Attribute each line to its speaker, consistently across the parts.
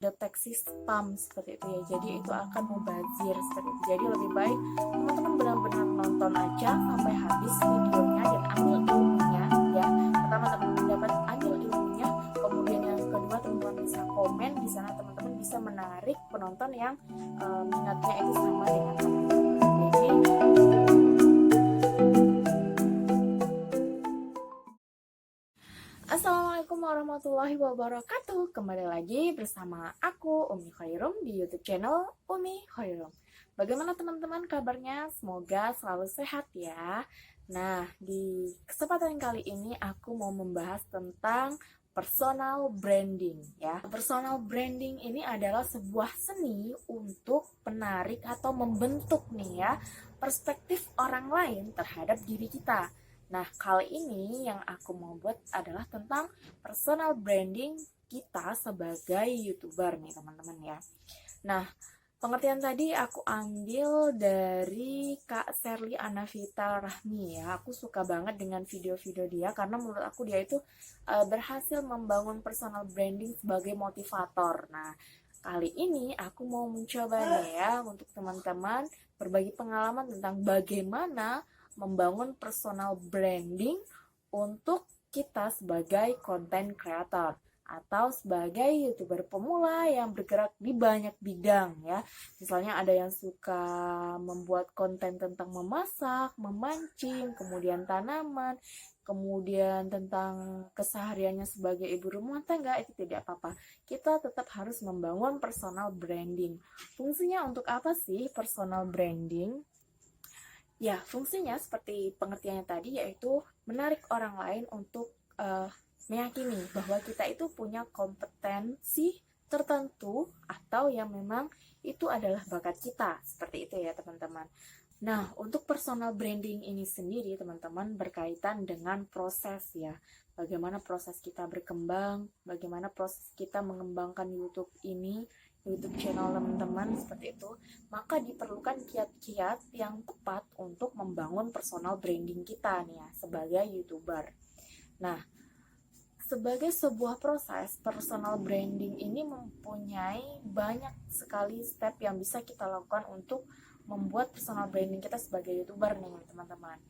Speaker 1: deteksi spam seperti itu ya. Jadi itu akan mubazir seperti itu. Jadi lebih baik teman-teman benar-benar nonton aja sampai habis videonya dan ambil ilmunya ya. Pertama teman-teman dapat ambil ilmunya, kemudian yang kedua teman-teman bisa komen di sana, teman-teman bisa menarik penonton yang minatnya itu sama dengan teman-teman. Jadi Assalamualaikum warahmatullahi wabarakatuh. Kembali lagi bersama aku Umi Khairum di YouTube channel Umi Khairum. Bagaimana teman-teman kabarnya? Semoga selalu sehat ya. Nah, di kesempatan kali ini aku mau membahas tentang personal branding ya. Personal branding ini adalah sebuah seni untuk menarik atau membentuk nih ya perspektif orang lain terhadap diri kita. Nah, kali ini yang aku mau buat adalah tentang personal branding kita sebagai YouTuber nih teman-teman ya. Nah, pengertian tadi aku ambil dari Kak Sherly Anavita Rahmi ya. Aku suka banget dengan video-video dia karena menurut aku dia itu berhasil membangun personal branding sebagai motivator. Nah, kali ini aku mau mencoba nih ya untuk teman-teman berbagi pengalaman tentang bagaimana membangun personal branding untuk kita sebagai content creator atau sebagai YouTuber pemula yang bergerak di banyak bidang ya. Misalnya ada yang suka membuat konten tentang memasak, memancing, kemudian tanaman, kemudian tentang kesehariannya sebagai ibu rumah tangga, itu tidak apa-apa. Kita tetap harus membangun personal branding. Fungsinya untuk apa sih personal branding? Ya, fungsinya seperti pengertiannya tadi, yaitu menarik orang lain untuk meyakini bahwa kita itu punya kompetensi tertentu atau yang memang itu adalah bakat kita. Seperti itu ya teman-teman. Nah, untuk personal branding ini sendiri teman-teman berkaitan dengan proses ya. Bagaimana proses kita berkembang, bagaimana proses kita mengembangkan YouTube ini, YouTube channel teman-teman seperti itu, maka diperlukan kiat-kiat yang tepat untuk membangun personal branding kita nih ya sebagai YouTuber. Nah, sebagai sebuah proses, personal branding ini mempunyai banyak sekali step yang bisa kita lakukan untuk membuat personal branding kita sebagai YouTuber nih teman-teman.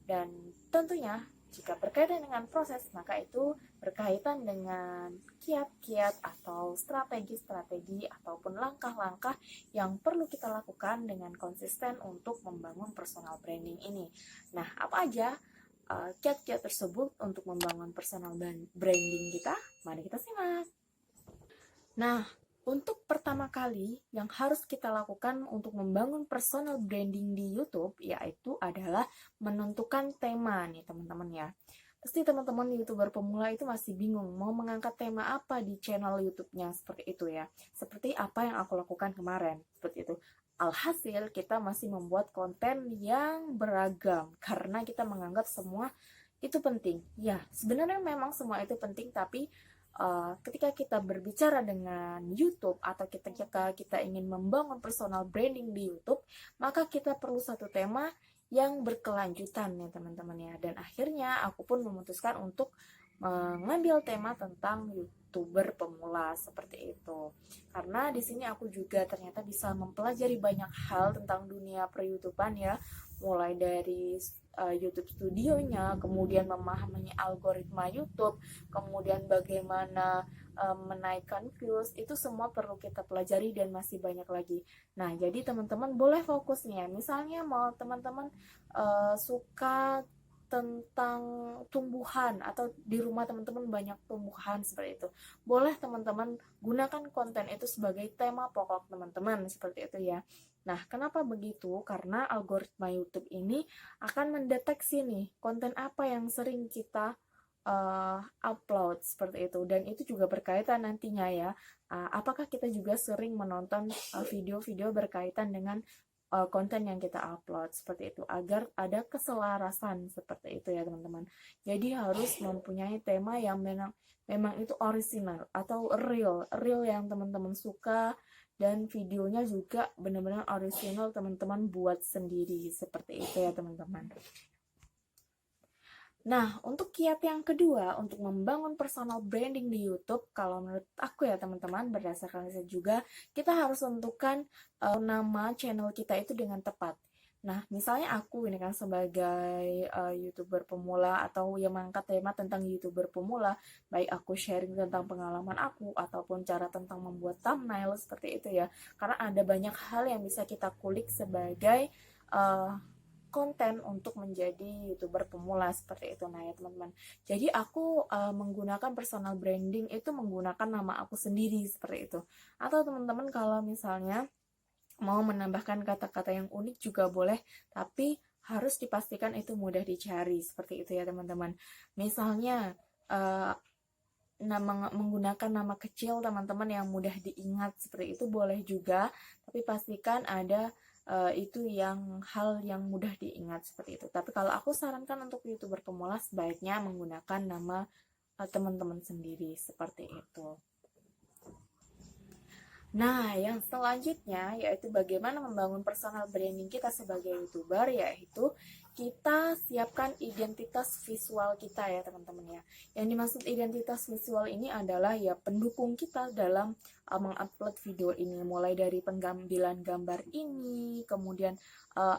Speaker 1: Dan tentunya jika berkaitan dengan proses, maka itu berkaitan dengan kiat-kiat atau strategi-strategi ataupun langkah-langkah yang perlu kita lakukan dengan konsisten untuk membangun personal branding ini. Nah, apa aja kiat-kiat tersebut untuk membangun personal branding kita? Mari kita simak. Nah, untuk pertama kali yang harus kita lakukan untuk membangun personal branding di YouTube yaitu adalah menentukan tema nih teman-teman ya. Pasti teman-teman YouTuber pemula itu masih bingung mau mengangkat tema apa di channel YouTube-nya seperti itu ya. Seperti apa yang aku lakukan kemarin, seperti itu. Alhasil kita masih membuat konten yang beragam karena kita menganggap semua itu penting. Ya, sebenarnya memang semua itu penting, tapi ketika kita berbicara dengan YouTube atau ketika kita ingin membangun personal branding di YouTube, maka kita perlu satu tema yang berkelanjutan ya teman-teman ya. Dan akhirnya aku pun memutuskan untuk mengambil tema tentang YouTuber pemula seperti itu. Karena di sini aku juga ternyata bisa mempelajari banyak hal tentang dunia per-YouTubean ya, mulai dari YouTube studionya, kemudian memahami algoritma YouTube, kemudian bagaimana menaikkan views, itu semua perlu kita pelajari dan masih banyak lagi. Nah, jadi teman-teman boleh fokus nih ya. Misalnya mau teman-teman suka tentang tumbuhan atau di rumah teman-teman banyak tumbuhan seperti itu. Boleh teman-teman gunakan konten itu sebagai tema pokok teman-teman seperti itu ya. Nah, kenapa begitu? Karena algoritma YouTube ini akan mendeteksi nih konten apa yang sering kita upload seperti itu, dan itu juga berkaitan nantinya ya. Apakah kita juga sering menonton video-video berkaitan dengan konten yang kita upload seperti itu, agar ada keselarasan seperti itu ya teman-teman. Jadi harus mempunyai tema yang memang itu original atau real yang teman-teman suka, dan videonya juga benar-benar original teman-teman buat sendiri seperti itu ya teman-teman. Nah, untuk kiat yang kedua, untuk membangun personal branding di YouTube, kalau menurut aku ya teman-teman, berdasarkan riset juga, kita harus tentukan nama channel kita itu dengan tepat. Nah, misalnya aku ini kan sebagai YouTuber pemula atau yang mengangkat tema tentang YouTuber pemula, baik aku sharing tentang pengalaman aku ataupun cara tentang membuat thumbnail seperti itu ya. Karena ada banyak hal yang bisa kita kulik sebagai uh, konten untuk menjadi YouTuber pemula seperti itu. Nah ya teman-teman, jadi aku menggunakan personal branding itu menggunakan nama aku sendiri seperti itu. Atau teman-teman kalau misalnya mau menambahkan kata-kata yang unik juga boleh, tapi harus dipastikan itu mudah dicari seperti itu ya teman-teman. Misalnya menggunakan nama kecil teman-teman yang mudah diingat seperti itu boleh juga, tapi pastikan ada itu yang hal yang mudah diingat seperti itu. Tapi kalau aku sarankan untuk YouTuber pemula sebaiknya menggunakan nama teman-teman sendiri seperti itu. Nah, yang selanjutnya yaitu bagaimana membangun personal branding kita sebagai YouTuber, yaitu kita siapkan identitas visual kita ya teman-teman ya. Yang dimaksud identitas visual ini adalah ya pendukung kita dalam mengupload video ini, mulai dari pengambilan gambar ini, kemudian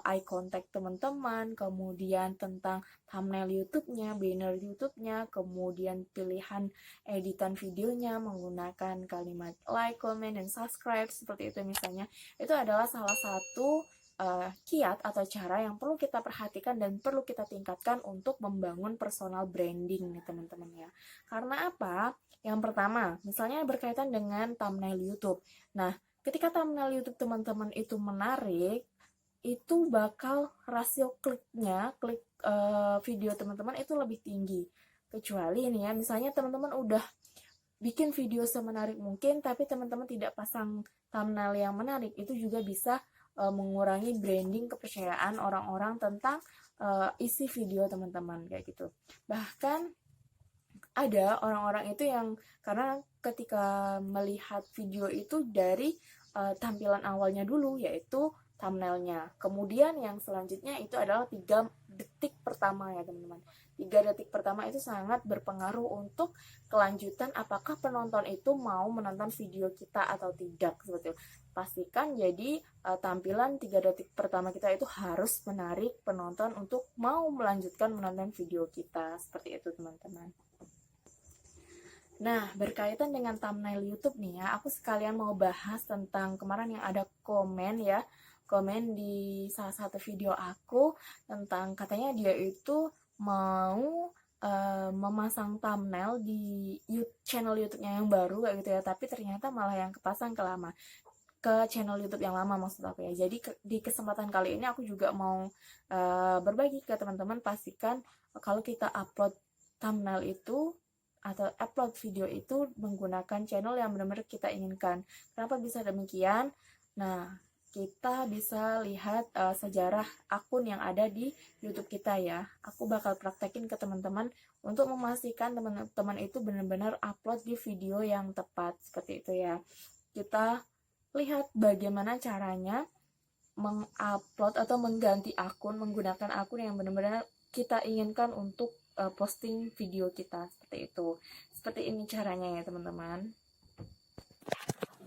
Speaker 1: eye contact teman-teman, kemudian tentang thumbnail YouTube-nya, banner YouTube-nya, kemudian pilihan editan videonya menggunakan kalimat like, comment, dan subscribe seperti itu misalnya. Itu adalah salah satu kiat atau cara yang perlu kita perhatikan dan perlu kita tingkatkan untuk membangun personal branding nih teman-teman ya. Karena apa? Yang pertama, misalnya berkaitan dengan thumbnail YouTube. Nah, ketika thumbnail YouTube teman-teman itu menarik, itu bakal rasio kliknya, klik video teman-teman itu lebih tinggi. Kecuali ini ya, misalnya teman-teman udah bikin video semenarik mungkin, tapi teman-teman tidak pasang thumbnail yang menarik, itu juga bisa mengurangi branding kepercayaan orang-orang tentang isi video teman-teman kayak gitu. Bahkan ada orang-orang itu yang karena ketika melihat video itu dari tampilan awalnya dulu, yaitu thumbnailnya. Kemudian yang selanjutnya itu adalah 3 detik pertama ya teman-teman. 3 detik pertama itu sangat berpengaruh untuk kelanjutan apakah penonton itu mau menonton video kita atau tidak seperti itu. Pastikan jadi tampilan 3 detik pertama kita itu harus menarik penonton untuk mau melanjutkan menonton video kita seperti itu teman-teman. Nah, berkaitan dengan thumbnail YouTube nih ya, aku sekalian mau bahas tentang kemarin yang ada komen ya, komen di salah satu video aku tentang katanya dia itu mau memasang thumbnail di channel YouTube-nya yang baru kayak gitu ya, tapi ternyata malah yang kepasang ke channel YouTube yang lama maksud aku ya. Jadi di kesempatan kali ini aku juga mau berbagi ke teman-teman, pastikan kalau kita upload thumbnail itu atau upload video itu menggunakan channel yang benar-benar kita inginkan. Kenapa bisa demikian? Nah, kita bisa lihat sejarah akun yang ada di YouTube kita ya. Aku bakal praktekin ke teman-teman untuk memastikan teman-teman itu benar-benar upload di video yang tepat seperti itu ya. Kita lihat bagaimana caranya mengupload atau mengganti akun menggunakan akun yang benar-benar kita inginkan untuk posting video kita seperti itu. Seperti ini caranya ya teman-teman.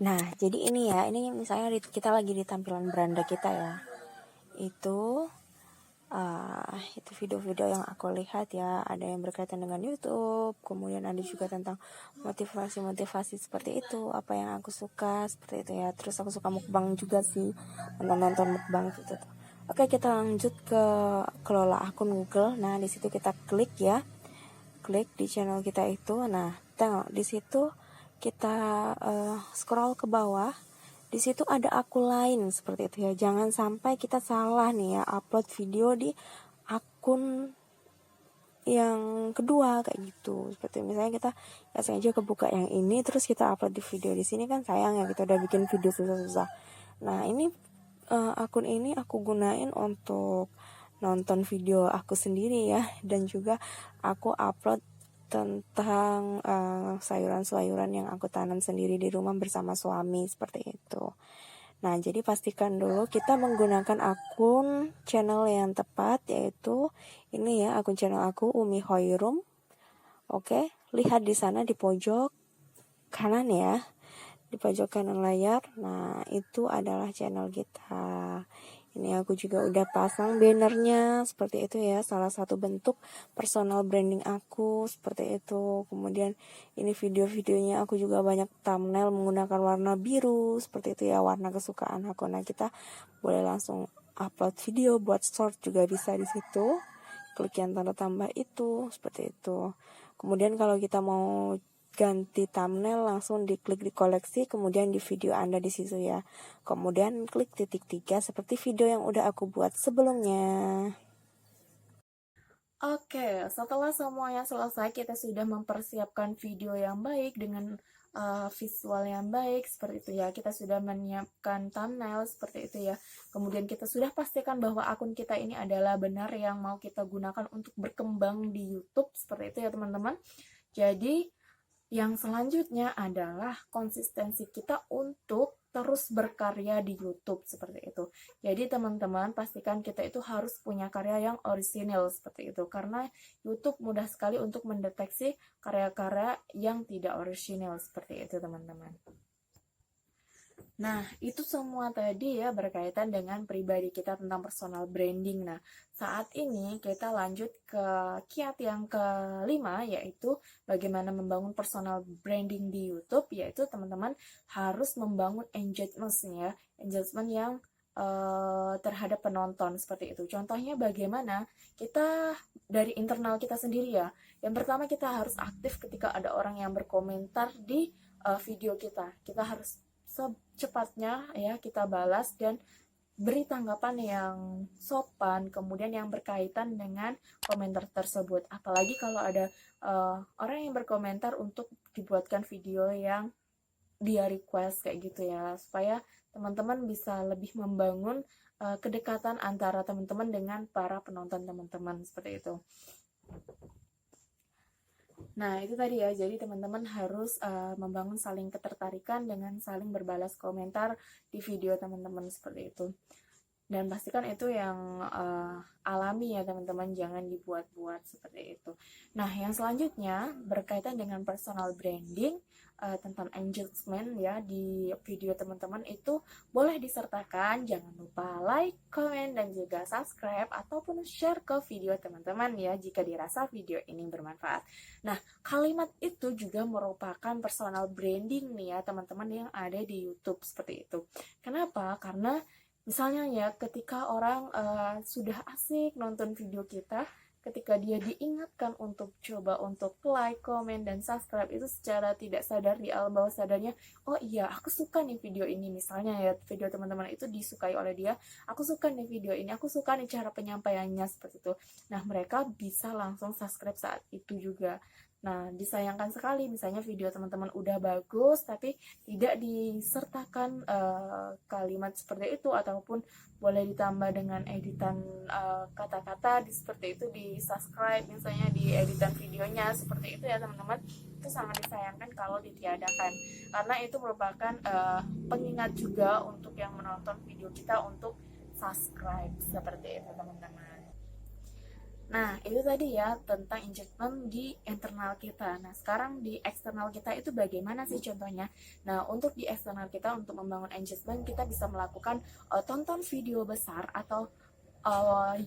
Speaker 2: Nah, jadi ini ya, ini misalnya kita lagi di tampilan beranda kita ya. Itu video-video yang aku lihat ya, ada yang berkaitan dengan YouTube, kemudian ada juga tentang motivasi-motivasi seperti itu, apa yang aku suka seperti itu ya. Terus aku suka mukbang juga sih, nonton mukbang gitu tuh. Oke, kita lanjut ke kelola akun Google. Nah, di situ kita klik ya. Klik di channel kita itu. Nah, tengok di situ kita scroll ke bawah. Di situ ada akun lain seperti itu ya. Jangan sampai kita salah nih ya, upload video di akun yang kedua kayak gitu. Seperti misalnya kita ya sengaja kebuka yang ini terus kita upload di video di sini, kan sayang ya, kita udah bikin video susah-susah. Nah, ini akun ini aku gunain untuk nonton video aku sendiri ya, dan juga aku upload tentang sayuran-sayuran yang aku tanam sendiri di rumah bersama suami seperti itu. Nah, jadi pastikan dulu kita menggunakan akun channel yang tepat, yaitu ini ya, akun channel aku Umi Khoirum. Oke, lihat di sana di pojok kanan ya, di pojok kanan layar. Nah, itu adalah channel kita. Ini aku juga udah pasang bannernya seperti itu ya, salah satu bentuk personal branding aku seperti itu. Kemudian ini video-videonya aku juga banyak thumbnail menggunakan warna biru seperti itu ya, warna kesukaan aku. Nah, kita boleh langsung upload video buat short juga bisa di situ. Klik yang tanda tambah itu seperti itu. Kemudian kalau kita mau ganti thumbnail langsung diklik di koleksi, kemudian di video Anda di situ ya. Kemudian klik titik 3 seperti video yang udah aku buat sebelumnya.
Speaker 1: Oke, setelah semuanya selesai, kita sudah mempersiapkan video yang baik dengan visual yang baik seperti itu ya. Kita sudah menyiapkan thumbnail seperti itu ya. Kemudian kita sudah pastikan bahwa akun kita ini adalah benar yang mau kita gunakan untuk berkembang di YouTube seperti itu ya teman-teman. Jadi yang selanjutnya adalah konsistensi kita untuk terus berkarya di YouTube seperti itu. Jadi teman-teman pastikan kita itu harus punya karya yang orisinil seperti itu, karena YouTube mudah sekali untuk mendeteksi karya-karya yang tidak orisinil seperti itu teman-teman. Nah, itu semua tadi ya berkaitan dengan pribadi kita tentang personal branding. Nah, saat ini kita lanjut ke kiat yang kelima, yaitu bagaimana membangun personal branding di YouTube, yaitu teman-teman harus membangun engagement ya, engagement yang terhadap penonton seperti itu. Contohnya bagaimana kita dari internal kita sendiri ya. Yang pertama kita harus aktif ketika ada orang yang berkomentar di video kita. Kita harus secepatnya ya kita balas dan beri tanggapan yang sopan, kemudian yang berkaitan dengan komentar tersebut. Apalagi kalau ada orang yang berkomentar untuk dibuatkan video yang dia request kayak gitu ya, supaya teman-teman bisa lebih membangun kedekatan antara teman-teman dengan para penonton teman-teman seperti itu. Nah, itu tadi ya, jadi teman-teman harus membangun saling ketertarikan dengan saling berbalas komentar di video teman-teman seperti itu. Dan pastikan itu yang alami ya teman-teman, jangan dibuat-buat seperti itu. Nah, yang selanjutnya berkaitan dengan personal branding, tentang engagement ya di video teman-teman itu boleh disertakan, jangan lupa like, comment, dan juga subscribe ataupun share ke video teman-teman ya jika dirasa video ini bermanfaat. Nah, kalimat itu juga merupakan personal branding nih ya teman-teman yang ada di YouTube seperti itu. Kenapa? Karena misalnya ya ketika orang sudah asik nonton video kita, ketika dia diingatkan untuk coba untuk like, comment, dan subscribe, itu secara tidak sadar di alam bawah sadarnya, oh iya aku suka nih video ini, misalnya ya video teman-teman itu disukai oleh dia, aku suka nih video ini, aku suka nih cara penyampaiannya seperti itu. Nah, mereka bisa langsung subscribe saat itu juga. Nah, disayangkan sekali misalnya video teman-teman udah bagus tapi tidak disertakan kalimat seperti itu, ataupun boleh ditambah dengan editan kata-kata seperti itu di subscribe, misalnya di editan videonya seperti itu ya teman-teman. Itu sangat disayangkan kalau ditiadakan, karena itu merupakan pengingat juga untuk yang menonton video kita untuk subscribe seperti itu teman-teman. Nah, itu tadi ya tentang engagement di internal kita. Nah, sekarang di eksternal kita itu bagaimana sih contohnya? Nah, untuk di eksternal kita, untuk membangun engagement, kita bisa melakukan tonton video besar atau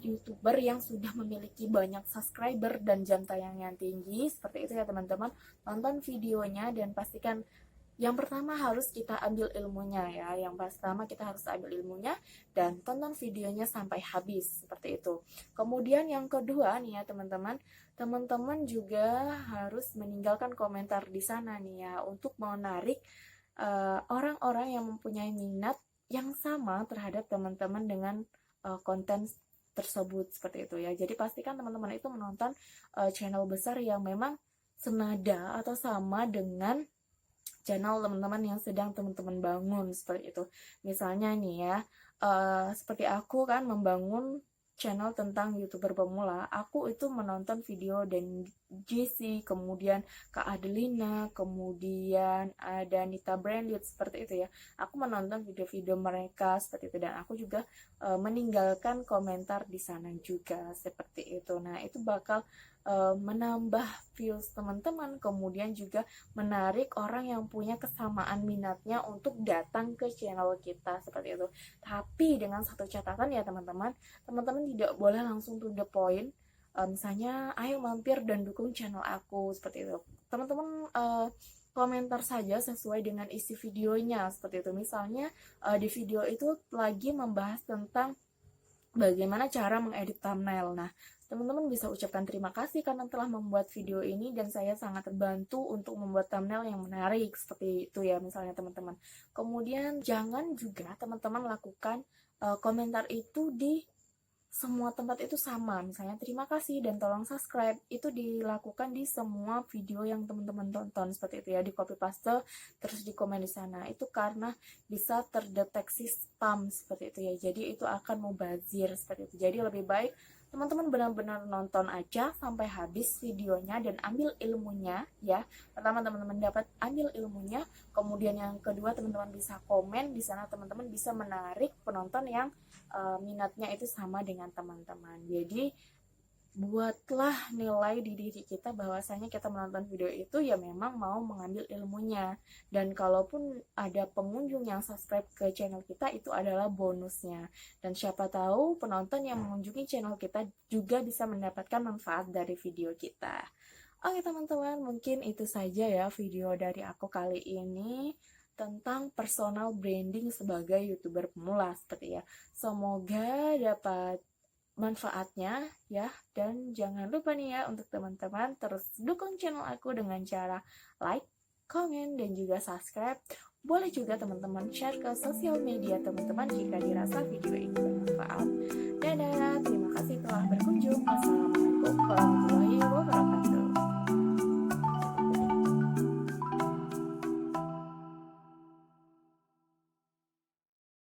Speaker 1: YouTuber yang sudah memiliki banyak subscriber dan jam tayang yang tinggi. Seperti itu ya teman-teman. Tonton videonya dan pastikan yang pertama harus kita ambil ilmunya ya. Yang pertama kita harus ambil ilmunya dan tonton videonya sampai habis seperti itu. Kemudian yang kedua nih ya teman-teman, teman-teman juga harus meninggalkan komentar di sana nih ya untuk menarik orang-orang yang mempunyai minat yang sama terhadap teman-teman dengan konten tersebut seperti itu ya. Jadi pastikan teman-teman itu menonton channel besar yang memang senada atau sama dengan channel teman-teman yang sedang teman-teman bangun seperti itu. Misalnya nih ya, seperti aku kan membangun channel tentang YouTuber pemula, aku itu menonton video dan JC, kemudian Kak Adelina, kemudian ada Nita Branded seperti itu ya. Aku menonton video-video mereka seperti itu dan aku juga meninggalkan komentar di sana juga seperti itu. Nah, itu bakal menambah views teman-teman, kemudian juga menarik orang yang punya kesamaan minatnya untuk datang ke channel kita seperti itu. Tapi dengan satu catatan ya teman-teman, teman-teman tidak boleh langsung to the point. Misalnya, ayo mampir dan dukung channel aku seperti itu. Teman-teman komentar saja sesuai dengan isi videonya seperti itu. Misalnya di video itu lagi membahas tentang bagaimana cara mengedit thumbnail. Nah, teman-teman bisa ucapkan terima kasih karena telah membuat video ini dan saya sangat terbantu untuk membuat thumbnail yang menarik seperti itu ya misalnya teman-teman. Kemudian jangan juga teman-teman lakukan komentar itu di semua tempat itu sama, misalnya terima kasih dan tolong subscribe, itu dilakukan di semua video yang teman-teman tonton seperti itu ya, di copy paste terus di komen di sana. Itu karena bisa terdeteksi spam seperti itu ya, jadi itu akan mubazir seperti itu. Jadi lebih baik teman-teman benar-benar nonton aja sampai habis videonya dan ambil ilmunya ya. Pertama teman-teman dapat ambil ilmunya, kemudian yang kedua teman-teman bisa komen di sana, teman-teman bisa menarik penonton yang minatnya itu sama dengan teman-teman. Jadi buatlah nilai di diri kita bahwasanya kita menonton video itu ya memang mau mengambil ilmunya, dan kalaupun ada pengunjung yang subscribe ke channel kita itu adalah bonusnya, dan siapa tahu penonton yang mengunjungi channel kita juga bisa mendapatkan manfaat dari video kita. Oke teman-teman, mungkin itu saja ya video dari aku kali ini tentang personal branding sebagai YouTuber pemula seperti ya. Semoga dapat manfaatnya ya, dan jangan lupa nih ya untuk teman-teman terus dukung channel aku dengan cara like, komen, dan juga subscribe. Boleh juga teman-teman share ke sosial media teman-teman jika dirasa video ini bermanfaat. Dadah, terima kasih telah berkunjung. Wassalamualaikum warahmatullahi wabarakatuh.